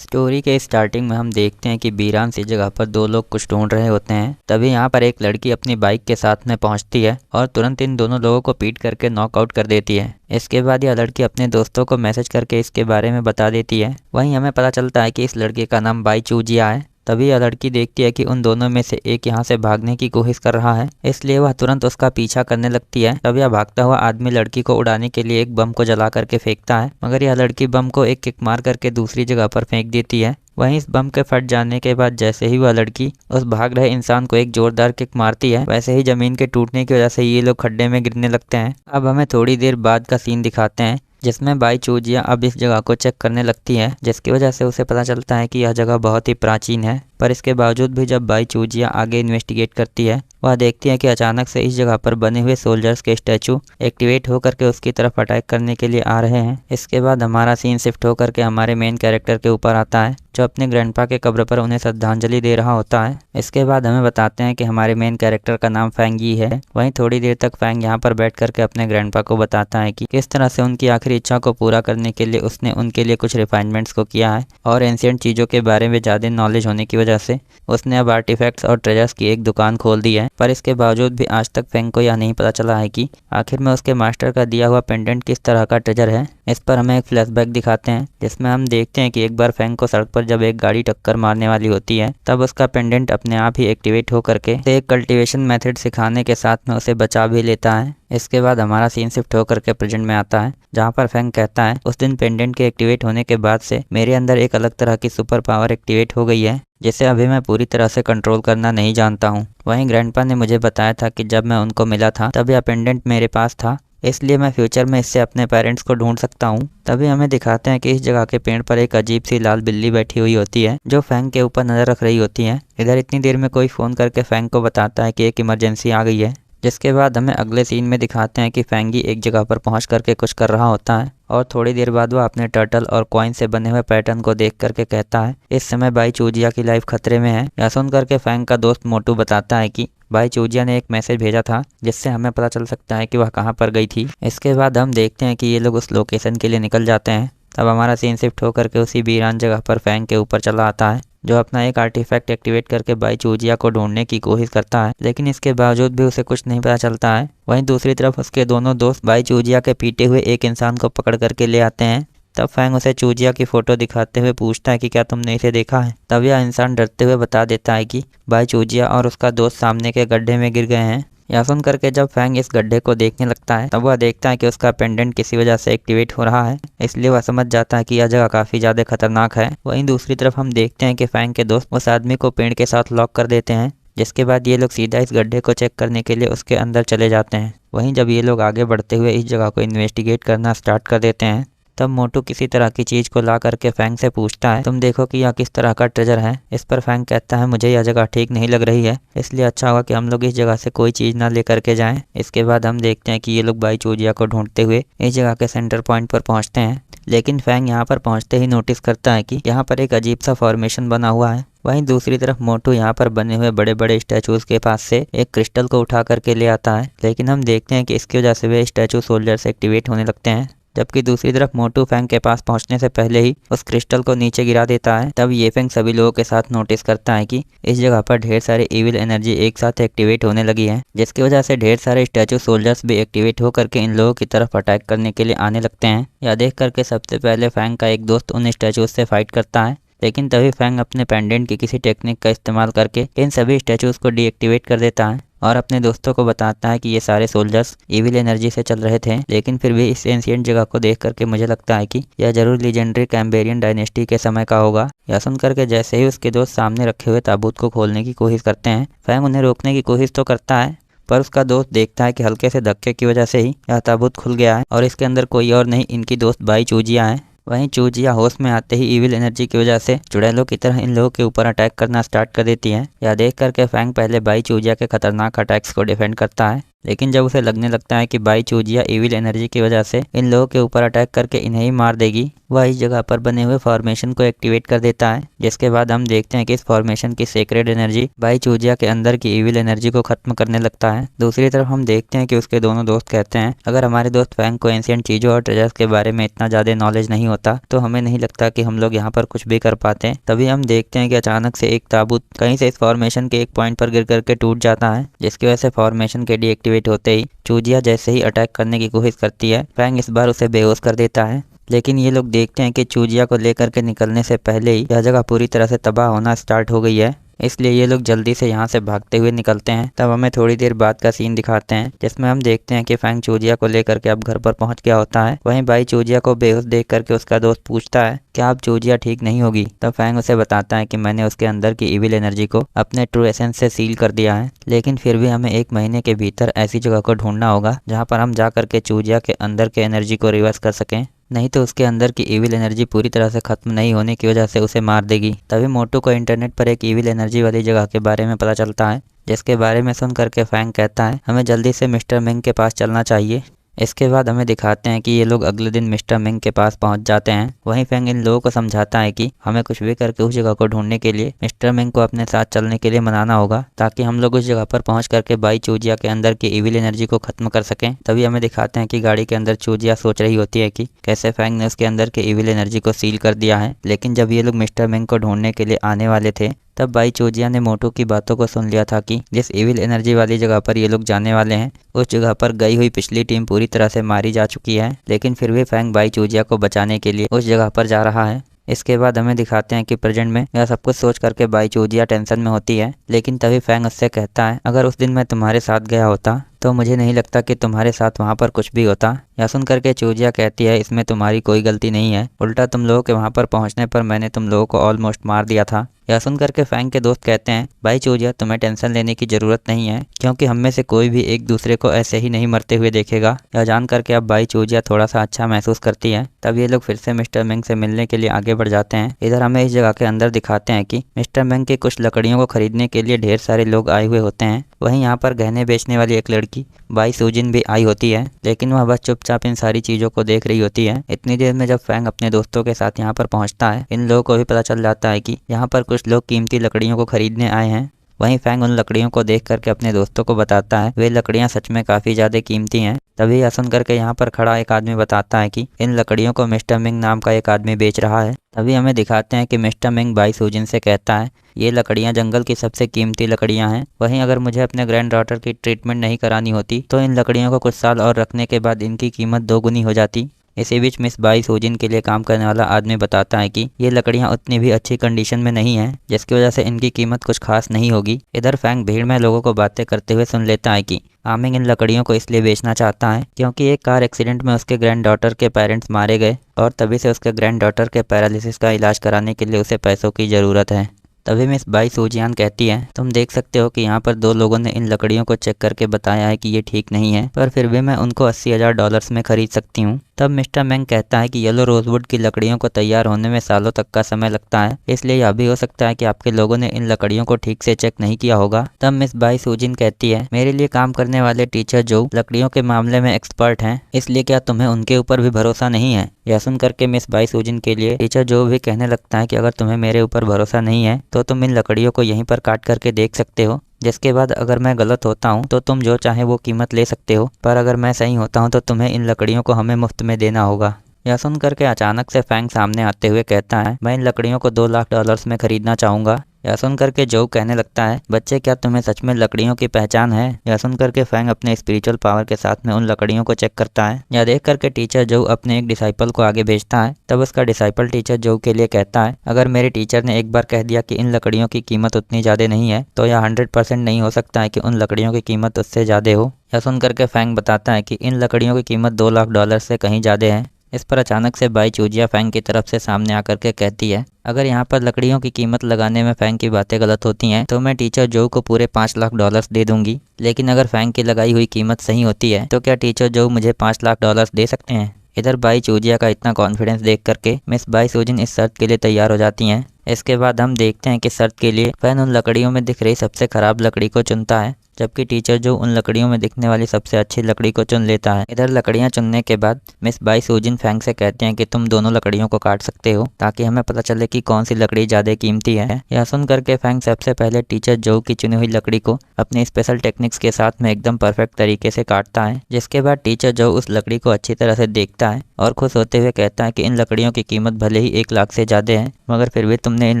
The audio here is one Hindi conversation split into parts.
स्टोरी के स्टार्टिंग में हम देखते हैं कि वीरान सी जगह पर दो लोग कुछ ढूंढ रहे होते हैं। तभी यहाँ पर एक लड़की अपनी बाइक के साथ में पहुँचती है और तुरंत इन दोनों लोगों को पीट करके नॉकआउट कर देती है। इसके बाद यह लड़की अपने दोस्तों को मैसेज करके इसके बारे में बता देती है। वहीं हमें पता चलता है कि इस लड़के का नाम बाई चूजिया है। तभी यह लड़की देखती है कि उन दोनों में से एक यहाँ से भागने की कोशिश कर रहा है, इसलिए वह तुरंत उसका पीछा करने लगती है। तब यह भागता हुआ आदमी लड़की को उड़ाने के लिए एक बम को जला करके फेंकता है, मगर यह लड़की बम को एक किक मार करके दूसरी जगह पर फेंक देती है। वहीं इस बम के फट जाने के बाद जैसे ही वह लड़की उस भाग रहे इंसान को एक जोरदार किक मारती है, वैसे ही जमीन के टूटने की वजह से ये लोग खड्डे में गिरने लगते हैं। अब हमें थोड़ी देर बाद का सीन दिखाते हैं जिसमें बाई चूजिया अब इस जगह को चेक करने लगती है, जिसकी वजह से उसे पता चलता है कि यह जगह बहुत ही प्राचीन है। पर इसके बावजूद भी जब बाई चूजिया आगे इन्वेस्टिगेट करती है, वह देखती है कि अचानक से इस जगह पर बने हुए सोल्जर्स के स्टैचू एक्टिवेट होकर के उसकी तरफ अटैक करने के लिए आ रहे हैं। इसके बाद हमारा सीन शिफ्ट होकर के हमारे मेन कैरेक्टर के ऊपर आता है, जो अपने ग्रैंडपा के कब्र पर उन्हें श्रद्धांजलि दे रहा होता है। इसके बाद हमें बताते हैं कि हमारे मेन कैरेक्टर का नाम फैंग यी है। वहीं थोड़ी देर तक फैंग यहाँ पर बैठ करके अपने ग्रैंडपा को बताता है कि किस तरह से उनकी आखिरी इच्छा को पूरा करने के लिए उसने उनके लिए कुछ रिफाइनमेंट्स को किया है, और एंशिएंट चीज़ों के बारे में ज़्यादा नॉलेज होने की वजह से उसने अब आर्टिफैक्ट्स और ट्रेजर्स की एक दुकान खोल दी है। पर इसके बावजूद भी आज तक फैंग को यह नहीं पता चला है कि आखिर में उसके मास्टर का दिया हुआ पेंडेंट किस तरह का ट्रेजर है। इस पर हमें एक फ्लैशबैक दिखाते हैं जिसमें हम देखते हैं कि एक बार फैंग को सड़क पर जब एक गाड़ी टक्कर मारने वाली होती है, तब उसका पेंडेंट अपने आप ही एक्टिवेट हो करके एक कल्टीवेशन मेथड सिखाने के साथ में उसे बचा भी लेता है। इसके बाद हमारा सीन शिफ्ट होकर के प्रेजेंट में आता है, जहाँ पर फैंग कहता है उस दिन पेंडेंट के एक्टिवेट होने के बाद से मेरे अंदर एक अलग तरह की सुपर पावर एक्टिवेट हो गई है, जिसे अभी मैं पूरी तरह से कंट्रोल करना नहीं जानता हूँ। वहीं ग्रैंडपा ने मुझे बताया था कि जब मैं उनको मिला था तब यह पेंडेंट मेरे पास था, इसलिए मैं फ्यूचर में इससे अपने पेरेंट्स को ढूंढ सकता हूँ। तभी हमें दिखाते हैं कि इस जगह के पेड़ पर एक अजीब सी लाल बिल्ली बैठी हुई होती है, जो फैंग के ऊपर नज़र रख रही होती है। इधर इतनी देर में कोई फ़ोन करके फैंग को बताता है कि एक इमरजेंसी आ गई है, जिसके बाद हमें अगले सीन में दिखाते हैं कि फैंगी एक जगह पर पहुंच करके कुछ कर रहा होता है, और थोड़ी देर बाद वह अपने टर्टल और कॉइन से बने हुए पैटर्न को देख करके कहता है इस समय बाई चूजिया की लाइफ खतरे में है। यह सुन करके फैंग का दोस्त मोटू बताता है कि बाई चूजिया ने एक मैसेज भेजा था, जिससे हमें पता चल सकता है कि वह कहाँ पर गई थी। इसके बाद हम देखते हैं कि ये लोग उस लोकेशन के लिए निकल जाते हैं। तब हमारा सीन शिफ्ट होकर के उसी वीरान जगह पर फैंग के ऊपर चला आता है, जो अपना एक आर्टिफैक्ट एक्टिवेट करके बाई चूजिया को ढूंढने की कोशिश करता है, लेकिन इसके बावजूद भी उसे कुछ नहीं पता चलता है। वहीं दूसरी तरफ उसके दोनों दोस्त बाई चूजिया के पीटे हुए एक इंसान को पकड़ करके ले आते हैं। तब फैंग उसे चूजिया की फोटो दिखाते हुए पूछता है कि क्या तुमने इसे देखा है। तब यह इंसान डरते हुए बता देता है कि बाई चूजिया और उसका दोस्त सामने के गड्ढे में गिर गए हैं। यह सुन करके जब फैंग इस गड्ढे को देखने लगता है, तब वह देखता है कि उसका पेंडेंट किसी वजह से एक्टिवेट हो रहा है, इसलिए वह समझ जाता है कि यह जगह काफ़ी ज़्यादा खतरनाक है। वहीं दूसरी तरफ हम देखते हैं कि फैंग के दोस्त उस आदमी को पेड़ के साथ लॉक कर देते हैं, जिसके बाद ये लोग सीधा इस गड्ढे को चेक करने के लिए उसके अंदर चले जाते हैं। वहीं जब ये लोग आगे बढ़ते हुए इस जगह को इन्वेस्टिगेट करना स्टार्ट कर देते हैं, तब मोटू किसी तरह की चीज़ को ला करके फैंग से पूछता है तुम देखो कि यह किस तरह का ट्रेजर है। इस पर फैंग कहता है मुझे यह जगह ठीक नहीं लग रही है, इसलिए अच्छा होगा कि हम लोग इस जगह से कोई चीज़ ना ले करके जाएं। इसके बाद हम देखते हैं कि ये लोग बाई चूजिया को ढूंढते हुए इस जगह के सेंटर पॉइंट पर पहुंचते हैं, लेकिन फैंग यहाँ पर पहुँचते ही नोटिस करता है कि यहाँ पर एक अजीब सा फॉर्मेशन बना हुआ है। वहीं दूसरी तरफ मोटू यहाँ पर बने हुए बड़े बड़े स्टैचूज़ के पास से एक क्रिस्टल को उठा करके ले आता है, लेकिन हम देखते हैं कि इसकी वजह से वे स्टैचू सोल्जर से एक्टिवेट होने लगते हैं। जबकि दूसरी तरफ मोटू फैंग के पास पहुंचने से पहले ही उस क्रिस्टल को नीचे गिरा देता है। तब ये फैंग सभी लोगों के साथ नोटिस करता है कि इस जगह पर ढेर सारी इविल एनर्जी एक साथ एक्टिवेट होने लगी है, जिसकी वजह से ढेर सारे स्टैचू सोल्जर्स भी एक्टिवेट होकर के इन लोगों की तरफ अटैक करने के लिए आने लगते हैं। यह देख करके सबसे पहले फैंग का एक दोस्त उन स्टैचूज से फाइट करता है, लेकिन तभी फैंग अपने पेंडेंट की किसी टेक्निक का इस्तेमाल करके इन सभी स्टैचूज को डीएक्टिवेट कर देता है, और अपने दोस्तों को बताता है कि ये सारे सोल्जर्स इविल एनर्जी से चल रहे थे, लेकिन फिर भी इस एंशिएंट जगह को देख करके मुझे लगता है कि यह जरूर लीजेंडरी कैम्बेरियन डायनेस्टी के समय का होगा। यह सुन करके जैसे ही उसके दोस्त सामने रखे हुए ताबूत को खोलने की कोशिश करते हैं, फैंग उन्हें रोकने की कोशिश तो करता है, पर उसका दोस्त देखता है कि हल्के से धक्के की वजह से ही यह ताबूत खुल गया है, और इसके अंदर कोई और नहीं इनकी दोस्त बाई चूजिया है। वहीं चूजिया होश में आते ही इविल एनर्जी की वजह से चुड़ैलों की तरह इन लोगों के ऊपर अटैक करना स्टार्ट कर देती है। यह देख करके फैंग पहले बाई चूजिया के खतरनाक अटैक्स को डिफेंड करता है, लेकिन जब उसे लगने लगता है कि बाई चूजिया इविल एनर्जी की वजह से इन लोगों के ऊपर अटैक करके इन्हें ही मार देगी, वह इस जगह पर बने हुए फॉर्मेशन को एक्टिवेट कर देता है। जिसके बाद हम देखते हैं कि इस फॉर्मेशन की सेक्रेड एनर्जी बाई चूजिया के अंदर की इविल एनर्जी को खत्म करने लगता है। दूसरी तरफ हम देखते हैं कि उसके दोनों दोस्त कहते हैं अगर हमारे दोस्त फैंग को एंशिएंट चीजों और ट्रेजर्स के बारे में इतना ज्यादा नॉलेज नहीं होता तो हमें नहीं लगता कि हम लोग यहाँ पर कुछ भी कर पाते। तभी हम देखते हैं कि अचानक से एक ताबूत कहीं से इस फॉर्मेशन के एक पॉइंट पर गिर करके टूट जाता है, जिसकी वजह से फॉर्मेशन के डीएक्टिवेट होते ही चूजिया जैसे ही अटैक करने की कोशिश करती है, फैंग इस बार उसे बेहोश कर देता है। लेकिन ये लोग देखते हैं कि चूजिया को लेकर के निकलने से पहले ही यह जगह पूरी तरह से तबाह होना स्टार्ट हो गई है, इसलिए ये लोग जल्दी से यहाँ से भागते हुए निकलते हैं। तब हमें थोड़ी देर बाद का सीन दिखाते हैं जिसमें हम देखते हैं कि फैंग चूजिया को लेकर के अब घर पर पहुंच गया होता है। वहीं बाई चूजिया को बेहोश देख करके उसका दोस्त पूछता है क्या अब चूजिया ठीक नहीं होगी। तब फैंग उसे बताता है कि मैंने उसके अंदर की इविल एनर्जी को अपने ट्रू एसेंस से सील कर दिया है, लेकिन फिर भी हमें 1 महीने के भीतर ऐसी जगह को ढूंढना होगा जहाँ पर हम जा करके चूजिया के अंदर के एनर्जी को रिवर्स कर सकें, नहीं तो उसके अंदर की इविल एनर्जी पूरी तरह से खत्म नहीं होने की वजह से उसे मार देगी। तभी मोटू को इंटरनेट पर एक इविल एनर्जी वाली जगह के बारे में पता चलता है, जिसके बारे में सुन करके फैंग कहता है हमें जल्दी से मिस्टर मिंग के पास चलना चाहिए। इसके बाद हमें दिखाते हैं कि ये लोग अगले दिन मिस्टर मिंग के पास पहुंच जाते हैं। वहीं फैंग इन लोगों को समझाता है कि हमें कुछ भी करके उस जगह को ढूंढने के लिए मिस्टर मिंग को अपने साथ चलने के लिए मनाना होगा, ताकि हम लोग उस जगह पर पहुंच करके बाई चूजिया के अंदर की इविल एनर्जी को खत्म कर सकें। तभी हमें दिखाते हैं कि गाड़ी के अंदर चूजिया सोच रही होती है कि कैसे फैंग ने उसके अंदर के इविल एनर्जी को सील कर दिया है। लेकिन जब ये लोग मिस्टर मिंग को ढूंढने के लिए आने वाले थे तब बाई चूजिया ने मोटू की बातों को सुन लिया था कि जिस इविल एनर्जी वाली जगह पर ये लोग जाने वाले हैं उस जगह पर गई हुई पिछली टीम पूरी तरह से मारी जा चुकी है, लेकिन फिर भी फैंग बाई चूजिया को बचाने के लिए उस जगह पर जा रहा है। इसके बाद हमें दिखाते हैं कि प्रेजेंट में यह सब कुछ सोच करके बाई चूजिया टेंशन में होती है, लेकिन तभी फैंग उससे कहता है अगर उस दिन मैं तुम्हारे साथ गया होता तो मुझे नहीं लगता कि तुम्हारे साथ वहाँ पर कुछ भी होता। यह सुन करके चूजिया कहती है इसमें तुम्हारी कोई गलती नहीं है, उल्टा तुम लोगों के वहाँ पर पहुँचने पर मैंने तुम लोगों को ऑलमोस्ट मार दिया था। यह सुन करके फैंग के दोस्त कहते हैं भाई चूजिया तुम्हें टेंशन लेने की ज़रूरत नहीं है, क्योंकि हम में से कोई भी एक दूसरे को ऐसे ही नहीं मरते हुए देखेगा। यह जान करके अब भाई चूजिया थोड़ा सा अच्छा महसूस करती है। तब ये लोग फिर से मिस्टर मिंग से मिलने के लिए आगे बढ़ जाते हैं। इधर हमें इस जगह के अंदर दिखाते हैं कि मिस्टर मिंग के कुछ लकड़ियों को खरीदने के लिए ढेर सारे लोग आए हुए होते हैं। वहीं यहाँ पर गहने बेचने वाली एक लड़की बाई सूजिन भी आई होती है, लेकिन वह बस चुपचाप इन सारी चीज़ों को देख रही होती है। इतनी देर में जब फैंग अपने दोस्तों के साथ यहाँ पर पहुँचता है, इन लोगों को भी पता चल जाता है कि यहाँ पर कुछ लोग कीमती लकड़ियों को खरीदने आए हैं। वहीं फैंग उन लकड़ियों को देख करके अपने दोस्तों को बताता है वे लकड़ियाँ सच में काफ़ी ज़्यादा कीमती हैं। तभी यह सुन करके यहाँ पर खड़ा एक आदमी बताता है कि इन लकड़ियों को मिस्टर मिंग नाम का एक आदमी बेच रहा है। तभी हमें दिखाते हैं कि मिस्टर मिंग बाई सूजिन से कहता है ये लकड़ियाँ जंगल की सबसे कीमती लकड़ियाँ हैं। वहीं अगर मुझे अपने ग्रैंड डॉटर की ट्रीटमेंट नहीं करानी होती तो इन लकड़ियों को कुछ साल और रखने के बाद इनकी कीमत 2 गुनी हो जाती। इसी बीच मिस बाई सूजिन के लिए काम करने वाला आदमी बताता है कि ये लकड़ियाँ उतनी भी अच्छी कंडीशन में नहीं हैं, जिसकी वजह से इनकी कीमत कुछ खास नहीं होगी। इधर फैंग भीड़ में लोगों को बातें करते हुए सुन लेता है कि आमिंग इन लकड़ियों को इसलिए बेचना चाहता है क्योंकि एक कार एक्सीडेंट में उसके ग्रैंड डॉटर के पेरेंट्स मारे गए और तभी से उसके ग्रैंड डॉटर के पैरालिसिस का इलाज कराने के लिए उसे पैसों की ज़रूरत है। तभी मिस बाई सूजियान कहती है तुम देख सकते हो कि यहाँ पर 2 लोगों ने इन लकड़ियों को चेक करके बताया है कि ये ठीक नहीं है, पर फिर भी मैं उनको $80,000 में खरीद सकती हूँ। तब मिस्टर मैंग कहता है कि येलो रोजवुड की लकड़ियों को तैयार होने में सालों तक का समय लगता है, इसलिए यह भी हो सकता है कि आपके लोगों ने इन लकड़ियों को ठीक से चेक नहीं किया होगा। तब मिस बाई सूजिन कहती है मेरे लिए काम करने वाले टीचर जो लकड़ियों के मामले में एक्सपर्ट हैं, इसलिए क्या तुम्हें उनके ऊपर भी भरोसा नहीं है। यह सुन करके मिस बाई सूजिन के लिए टीचर जो भी कहने लगता है कि अगर तुम्हें मेरे ऊपर भरोसा नहीं है तो तुम इन लकड़ियों को यहीं पर काट करके देख सकते हो, जिसके बाद अगर मैं गलत होता हूँ तो तुम जो चाहे वो कीमत ले सकते हो, पर अगर मैं सही होता हूँ तो तुम्हें इन लकड़ियों को हमें मुफ्त में देना होगा। यह सुन करके अचानक से फैंग सामने आते हुए कहता है मैं इन लकड़ियों को $2 लाख में खरीदना चाहूँगा। यह सुन करके जो कहने लगता है बच्चे क्या तुम्हें सच में लकड़ियों की पहचान है। यह सुन करके फैंग अपने स्पिरिचुअल पावर के साथ में उन लकड़ियों को चेक करता है। यह देख करके टीचर जो अपने एक डिसाइपल को आगे भेजता है। तब उसका डिसाइपल टीचर जो के लिए कहता है अगर मेरे टीचर ने एक बार कह दिया कि इन लकड़ियों की कीमत उतनी ज़्यादा नहीं है तो यह 100% नहीं हो सकता है कि उन लकड़ियों की कीमत उससे ज़्यादा हो। यह सुन करके फैंग बताता है कि इन लकड़ियों की कीमत $2 लाख से कहीं ज़्यादा है। इस पर अचानक से बाई चूजिया फैंग की तरफ से सामने आकर के कहती है अगर यहाँ पर लकड़ियों की कीमत लगाने में फैंग की बातें गलत होती हैं तो मैं टीचर जो को पूरे $5 लाख दे दूंगी, लेकिन अगर फैंग की लगाई हुई कीमत सही होती है तो क्या टीचर जो मुझे $5 लाख दे सकते हैं। इधर बाई चूजिया का इतना कॉन्फिडेंस देख करके मिस बाई सूजिन इस शर्त के लिए तैयार हो जाती हैं। इसके बाद हम देखते हैं कि शर्त के लिए फैन उन लकड़ियों में दिख रही सबसे खराब लकड़ी को चुनता है जबकि टीचर जो उन लकड़ियों में दिखने वाली सबसे अच्छी लकड़ी को चुन लेता है। इधर लकड़ियां चुनने के बाद मिस बाई सूजिन फैंग से कहते हैं कि तुम दोनों लकड़ियों को काट सकते हो ताकि हमें पता चले कि कौन सी लकड़ी ज्यादा कीमती है। यह सुन करके फैंग सबसे पहले टीचर जो की चुनी हुई लकड़ी को अपने स्पेशल टेक्निक्स के साथ में एकदम परफेक्ट तरीके से काटता है, जिसके बाद टीचर जो उस लकड़ी को अच्छी तरह से देखता है और खुश होते हुए कहता है कि इन लकड़ियों की कीमत भले ही 1 लाख से ज़्यादा है, मगर फिर भी तुमने इन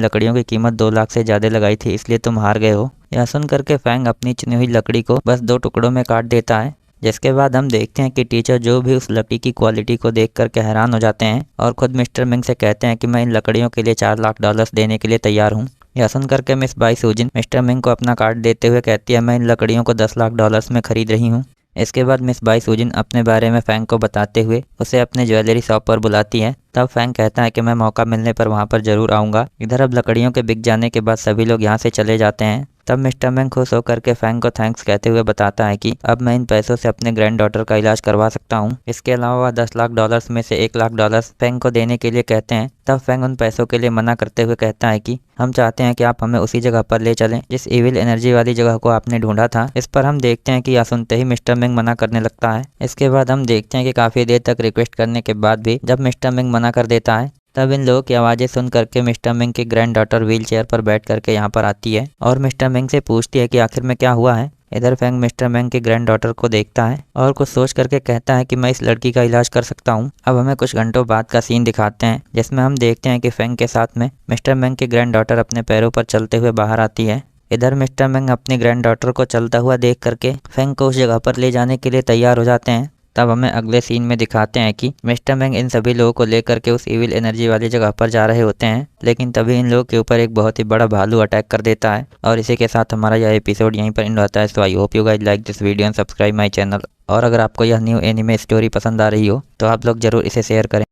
लकड़ियों की कीमत 2 लाख से ज़्यादा लगाई थी, इसलिए तुम हार गए हो। यह सुन करके फैंग अपनी चुनी हुई लकड़ी को बस 2 टुकड़ों में काट देता है, जिसके बाद हम देखते हैं कि टीचर जो भी उस लकड़ी की क्वालिटी को देख करके हैरान हो जाते हैं और खुद मिस्टर मिंग से कहते हैं कि मैं इन लकड़ियों के लिए $4 लाख देने के लिए तैयार हूँ। यह सुन करके मिस बाई सूजिन मिस्टर मिंग को अपना कार्ड देते हुए कहती है मैं इन लकड़ियों को $10 लाख में खरीद रही हूँ। इसके बाद मिस बाई सूजिन अपने बारे में फैंग को बताते हुए उसे अपने ज्वेलरी शॉप पर बुलाती है। तब फैंग कहता है कि मैं मौका मिलने पर वहाँ पर जरूर आऊँगा। इधर अब लकड़ियों के बिक जाने के बाद सभी लोग यहाँ से चले जाते हैं। तब मिस्टर मिंग खुश होकर के फैंग को थैंक्स कहते हुए बताता है कि अब मैं इन पैसों से अपने ग्रैंड डॉटर का इलाज करवा सकता हूँ। इसके अलावा वह $10 लाख में से $1 लाख फैंग को देने के लिए कहते हैं। तब फैंग उन पैसों के लिए मना करते हुए कहता है कि हम चाहते हैं कि आप हमें उसी जगह पर ले चलें जिस इविल एनर्जी वाली जगह को आपने ढूंढा था। इस पर हम देखते हैं कि यह सुनते ही मिस्टर मिंग मना करने लगता है। इसके बाद हम देखते हैं कि काफ़ी देर तक रिक्वेस्ट करने के बाद भी जब मिस्टर मिंग मना कर देता है, तब इन लोगों की आवाज़ें सुन करके मिस्टर मिंग की ग्रैंड डॉटर व्हील चेयर पर बैठ करके यहाँ पर आती है और मिस्टर मिंग से पूछती है कि आखिर में क्या हुआ है। इधर फैंग मिस्टर मिंग की ग्रैंड डॉटर को देखता है और कुछ सोच करके कहता है कि मैं इस लड़की का इलाज कर सकता हूँ। अब हमें कुछ घंटों बाद का सीन दिखाते हैं जिसमें हम देखते हैं कि फैंग के साथ में मिस्टर मिंग की ग्रैंड डॉटर अपने पैरों पर चलते हुए बाहर आती है। इधर मिस्टर मिंग अपनी ग्रैंड डॉटर को चलता हुआ देख करके फैंग को उस जगह पर ले जाने के लिए तैयार हो जाते हैं। तब हमें अगले सीन में दिखाते हैं कि मिस्टर मिंग इन सभी लोगों को लेकर के उस इविल एनर्जी वाली जगह पर जा रहे होते हैं, लेकिन तभी इन लोगों के ऊपर एक बहुत ही बड़ा भालू अटैक कर देता है और इसी के साथ हमारा यह एपिसोड यहीं पर एंड होता है। So I hope you guys like this video and subscribe my channel. और अगर आपको यह न्यू एनिमे स्टोरी पसंद आ रही हो तो आप लोग जरूर इसे शेयर करें।